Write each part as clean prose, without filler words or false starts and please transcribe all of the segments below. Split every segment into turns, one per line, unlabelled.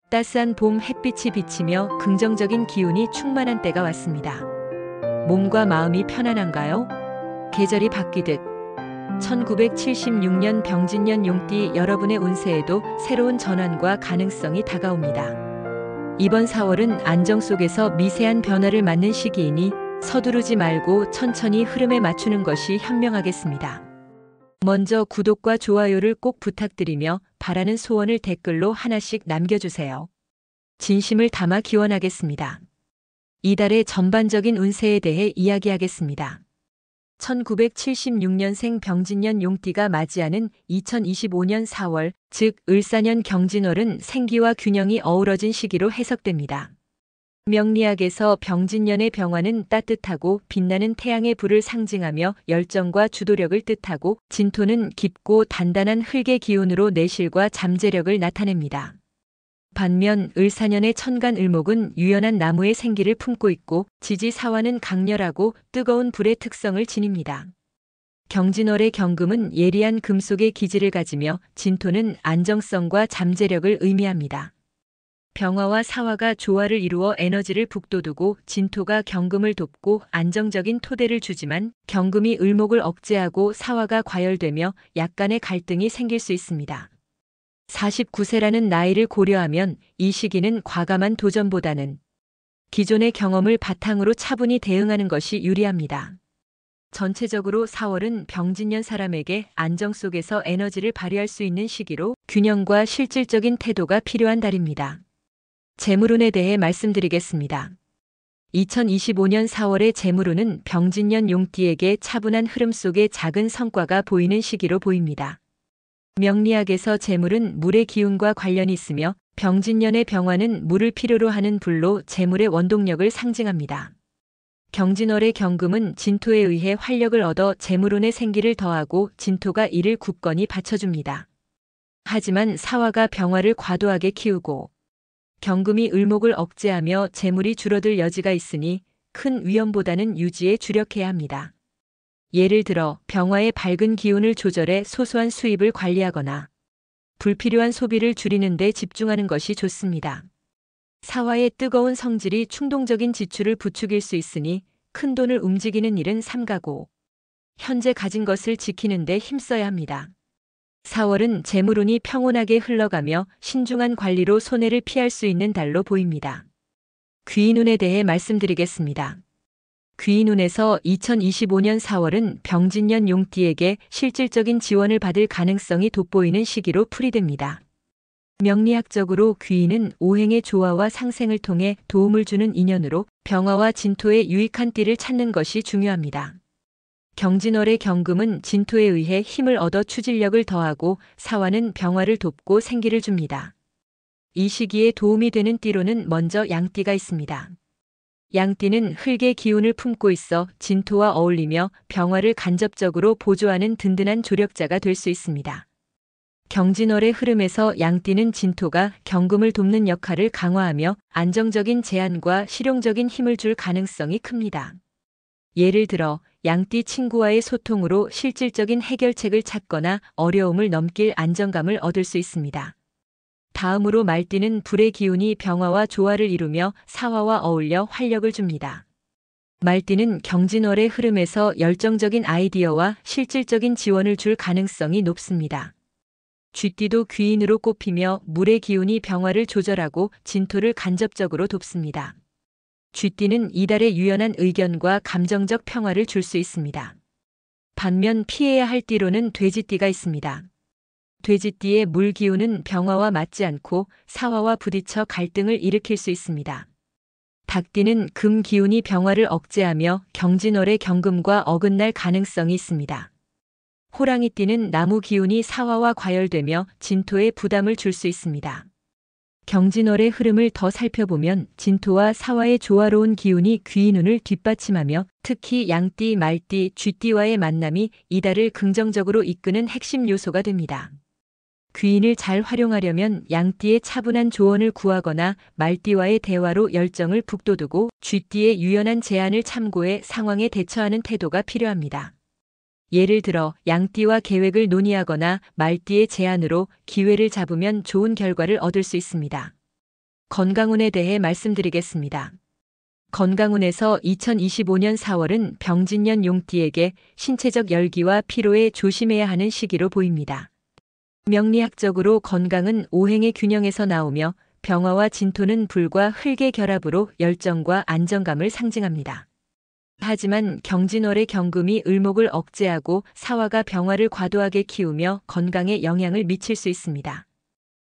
따스한 봄 햇빛이 비치며 긍정적인 기운이 충만한 때가 왔습니다. 몸과 마음이 편안한가요? 계절이 바뀌듯 1976년 병진년 용띠 여러분의 운세에도 새로운 전환과 가능성이 다가옵니다. 이번 4월은 안정 속에서 미세한 변화를 맞는 시기이니 서두르지 말고 천천히 흐름에 맞추는 것이 현명하겠습니다. 먼저 구독과 좋아요를 꼭 부탁드리며 바라는 소원을 댓글로 하나씩 남겨주세요. 진심을 담아 기원하겠습니다. 이달의 전반적인 운세에 대해 이야기하겠습니다. 1976년생 병진년 용띠가 맞이하는 2025년 4월, 즉 을사년 경진월은 생기와 균형이 어우러진 시기로 해석됩니다. 명리학에서 병진년의 병화는 따뜻하고 빛나는 태양의 불을 상징하며 열정과 주도력을 뜻하고, 진토는 깊고 단단한 흙의 기운으로 내실과 잠재력을 나타냅니다. 반면 을사년의 천간을목은 유연한 나무의 생기를 품고 있고, 지지사화는 강렬하고 뜨거운 불의 특성을 지닙니다. 경진월의 경금은 예리한 금속의 기질을 가지며, 진토는 안정성과 잠재력을 의미합니다. 병화와 사화가 조화를 이루어 에너지를 북돋우고, 진토가 경금을 돕고 안정적인 토대를 주지만, 경금이 을목을 억제하고 사화가 과열되며 약간의 갈등이 생길 수 있습니다. 49세라는 나이를 고려하면 이 시기는 과감한 도전보다는 기존의 경험을 바탕으로 차분히 대응하는 것이 유리합니다. 전체적으로 4월은 병진년 사람에게 안정 속에서 에너지를 발휘할 수 있는 시기로, 균형과 실질적인 태도가 필요한 달입니다. 재물운에 대해 말씀드리겠습니다. 2025년 4월의 재물운은 병진년 용띠에게 차분한 흐름 속에 작은 성과가 보이는 시기로 보입니다. 명리학에서 재물은 물의 기운과 관련이 있으며, 병진년의 병화는 물을 필요로 하는 불로 재물의 원동력을 상징합니다. 경진월의 경금은 진토에 의해 활력을 얻어 재물운의 생기를 더하고, 진토가 이를 굳건히 받쳐줍니다. 하지만 사화가 병화를 과도하게 키우고 경금이 을목을 억제하며 재물이 줄어들 여지가 있으니 큰 위험보다는 유지에 주력해야 합니다. 예를 들어 병화의 밝은 기운을 조절해 소소한 수입을 관리하거나 불필요한 소비를 줄이는 데 집중하는 것이 좋습니다. 사화의 뜨거운 성질이 충동적인 지출을 부추길 수 있으니 큰 돈을 움직이는 일은 삼가고 현재 가진 것을 지키는 데 힘써야 합니다. 4월은 재물운이 평온하게 흘러가며 신중한 관리로 손해를 피할 수 있는 달로 보입니다. 귀인운에 대해 말씀드리겠습니다. 귀인운에서 2025년 4월은 병진년 용띠에게 실질적인 지원을 받을 가능성이 돋보이는 시기로 풀이됩니다. 명리학적으로 귀인은 오행의 조화와 상생을 통해 도움을 주는 인연으로 병화와 진토의 유익한 띠를 찾는 것이 중요합니다. 경진월의 경금은 진토에 의해 힘을 얻어 추진력을 더하고, 사화는 병화를 돕고 생기를 줍니다. 이 시기에 도움이 되는 띠로는 먼저 양띠가 있습니다. 양띠는 흙의 기운을 품고 있어 진토와 어울리며 병화를 간접적으로 보조하는 든든한 조력자가 될 수 있습니다. 경진월의 흐름에서 양띠는 진토가 경금을 돕는 역할을 강화하며 안정적인 제안과 실용적인 힘을 줄 가능성이 큽니다. 예를 들어 양띠 친구와의 소통으로 실질적인 해결책을 찾거나 어려움을 넘길 안정감을 얻을 수 있습니다. 다음으로 말띠는 불의 기운이 병화와 조화를 이루며 사화와 어울려 활력을 줍니다. 말띠는 경진월의 흐름에서 열정적인 아이디어와 실질적인 지원을 줄 가능성이 높습니다. 쥐띠도 귀인으로 꼽히며 물의 기운이 병화를 조절하고 진토를 간접적으로 돕습니다. 쥐띠는 이달의 유연한 의견과 감정적 평화를 줄 수 있습니다. 반면 피해야 할 띠로는 돼지띠가 있습니다. 돼지띠의 물 기운은 병화와 맞지 않고 사화와 부딪혀 갈등을 일으킬 수 있습니다. 닭띠는 금 기운이 병화를 억제하며 경진월의 경금과 어긋날 가능성이 있습니다. 호랑이띠는 나무 기운이 사화와 과열되며 진토에 부담을 줄 수 있습니다. 경진월의 흐름을 더 살펴보면 진토와 사화의 조화로운 기운이 귀인운을 뒷받침하며, 특히 양띠, 말띠, 쥐띠와의 만남이 이달을 긍정적으로 이끄는 핵심 요소가 됩니다. 귀인을 잘 활용하려면 양띠의 차분한 조언을 구하거나 말띠와의 대화로 열정을 북돋우고, 쥐띠의 유연한 제안을 참고해 상황에 대처하는 태도가 필요합니다. 예를 들어 양띠와 계획을 논의하거나 말띠의 제안으로 기회를 잡으면 좋은 결과를 얻을 수 있습니다. 건강운에 대해 말씀드리겠습니다. 건강운에서 2025년 4월은 병진년 용띠에게 신체적 열기와 피로에 조심해야 하는 시기로 보입니다. 명리학적으로 건강은 오행의 균형에서 나오며 병화와 진토는 불과 흙의 결합으로 열정과 안정감을 상징합니다. 하지만 경진월의 경금이 을목을 억제하고 사화가 병화를 과도하게 키우며 건강에 영향을 미칠 수 있습니다.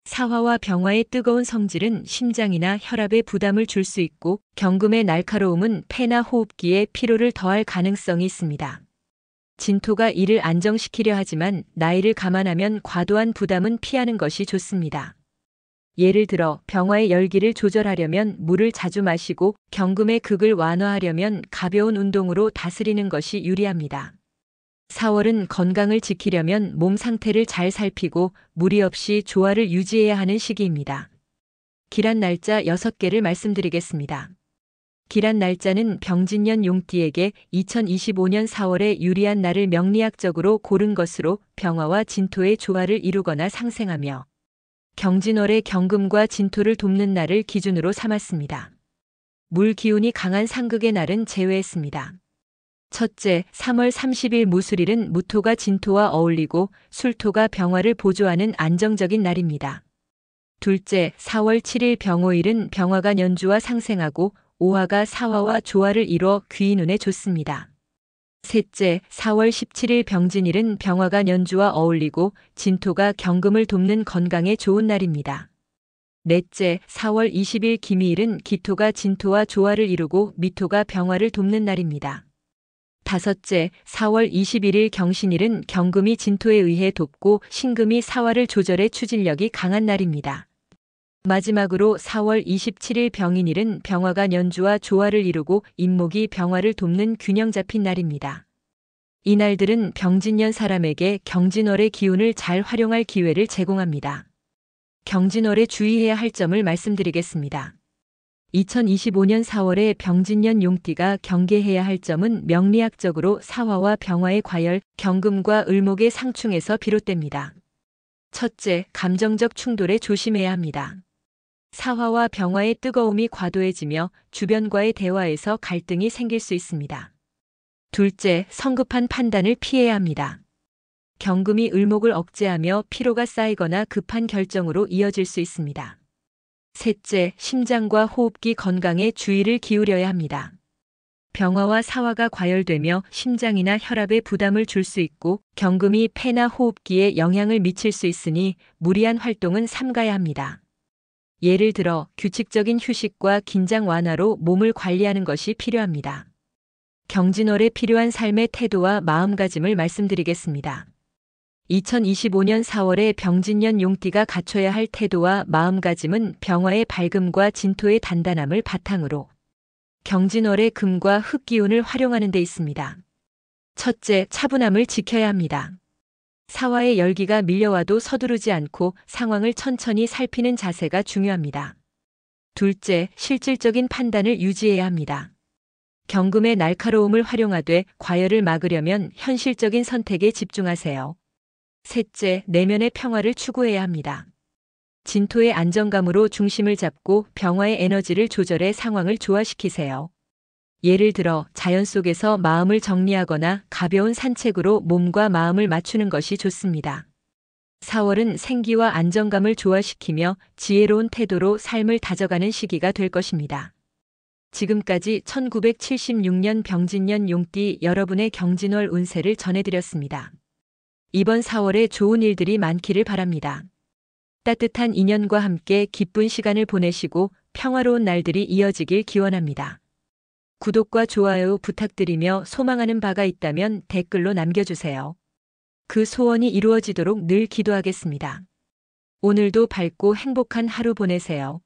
사화와 병화의 뜨거운 성질은 심장이나 혈압에 부담을 줄 수 있고 경금의 날카로움은 폐나 호흡기에 피로를 더할 가능성이 있습니다. 진토가 이를 안정시키려 하지만 나이를 감안하면 과도한 부담은 피하는 것이 좋습니다. 예를 들어 병화의 열기를 조절하려면 물을 자주 마시고 경금의 극을 완화하려면 가벼운 운동으로 다스리는 것이 유리합니다. 4월은 건강을 지키려면 몸 상태를 잘 살피고 무리 없이 조화를 유지해야 하는 시기입니다. 기란 날짜 6개를 말씀드리겠습니다. 기란 날짜는 병진년 용띠에게 2025년 4월에 유리한 날을 명리학적으로 고른 것으로 병화와 진토의 조화를 이루거나 상생하며 경진월의 경금과 진토를 돕는 날을 기준으로 삼았습니다. 물 기운이 강한 상극의 날은 제외했습니다. 첫째, 3월 30일 무술일은 무토가 진토와 어울리고 술토가 병화를 보조하는 안정적인 날입니다. 둘째, 4월 7일 병오일은 병화가 년주와 상생하고 오화가 사화와 조화를 이뤄 귀인운에 좋습니다. 셋째, 4월 17일 병진일은 병화가 년주와 어울리고 진토가 경금을 돕는 건강에 좋은 날입니다. 넷째, 4월 20일 기미일은 기토가 진토와 조화를 이루고 미토가 병화를 돕는 날입니다. 다섯째, 4월 21일 경신일은 경금이 진토에 의해 돕고 신금이 사화를 조절해 추진력이 강한 날입니다. 마지막으로 4월 27일 병인일은 병화가 년주와 조화를 이루고 임목이 병화를 돕는 균형 잡힌 날입니다. 이 날들은 병진년 사람에게 경진월의 기운을 잘 활용할 기회를 제공합니다. 경진월에 주의해야 할 점을 말씀드리겠습니다. 2025년 4월에 병진년 용띠가 경계해야 할 점은 명리학적으로 사화와 병화의 과열, 경금과 을목의 상충에서 비롯됩니다. 첫째, 감정적 충돌에 조심해야 합니다. 사화와 병화의 뜨거움이 과도해지며 주변과의 대화에서 갈등이 생길 수 있습니다. 둘째, 성급한 판단을 피해야 합니다. 경금이 을목을 억제하며 피로가 쌓이거나 급한 결정으로 이어질 수 있습니다. 셋째, 심장과 호흡기 건강에 주의를 기울여야 합니다. 병화와 사화가 과열되며 심장이나 혈압에 부담을 줄 수 있고 경금이 폐나 호흡기에 영향을 미칠 수 있으니 무리한 활동은 삼가야 합니다. 예를 들어 규칙적인 휴식과 긴장 완화로 몸을 관리하는 것이 필요합니다. 경진월에 필요한 삶의 태도와 마음가짐을 말씀드리겠습니다. 2025년 4월에 병진년 용띠가 갖춰야 할 태도와 마음가짐은 병화의 밝음과 진토의 단단함을 바탕으로 경진월의 금과 흙 기운을 활용하는 데 있습니다. 첫째, 차분함을 지켜야 합니다. 사화의 열기가 밀려와도 서두르지 않고 상황을 천천히 살피는 자세가 중요합니다. 둘째, 실질적인 판단을 유지해야 합니다. 경금의 날카로움을 활용하되 과열을 막으려면 현실적인 선택에 집중하세요. 셋째, 내면의 평화를 추구해야 합니다. 진토의 안정감으로 중심을 잡고 병화의 에너지를 조절해 상황을 조화시키세요. 예를 들어 자연 속에서 마음을 정리하거나 가벼운 산책으로 몸과 마음을 맞추는 것이 좋습니다. 4월은 생기와 안정감을 조화시키며 지혜로운 태도로 삶을 다져가는 시기가 될 것입니다. 지금까지 1976년 병진년 용띠 여러분의 경진월 운세를 전해드렸습니다. 이번 4월에 좋은 일들이 많기를 바랍니다. 따뜻한 인연과 함께 기쁜 시간을 보내시고 평화로운 날들이 이어지길 기원합니다. 구독과 좋아요 부탁드리며 소망하는 바가 있다면 댓글로 남겨주세요. 그 소원이 이루어지도록 늘 기도하겠습니다. 오늘도 밝고 행복한 하루 보내세요.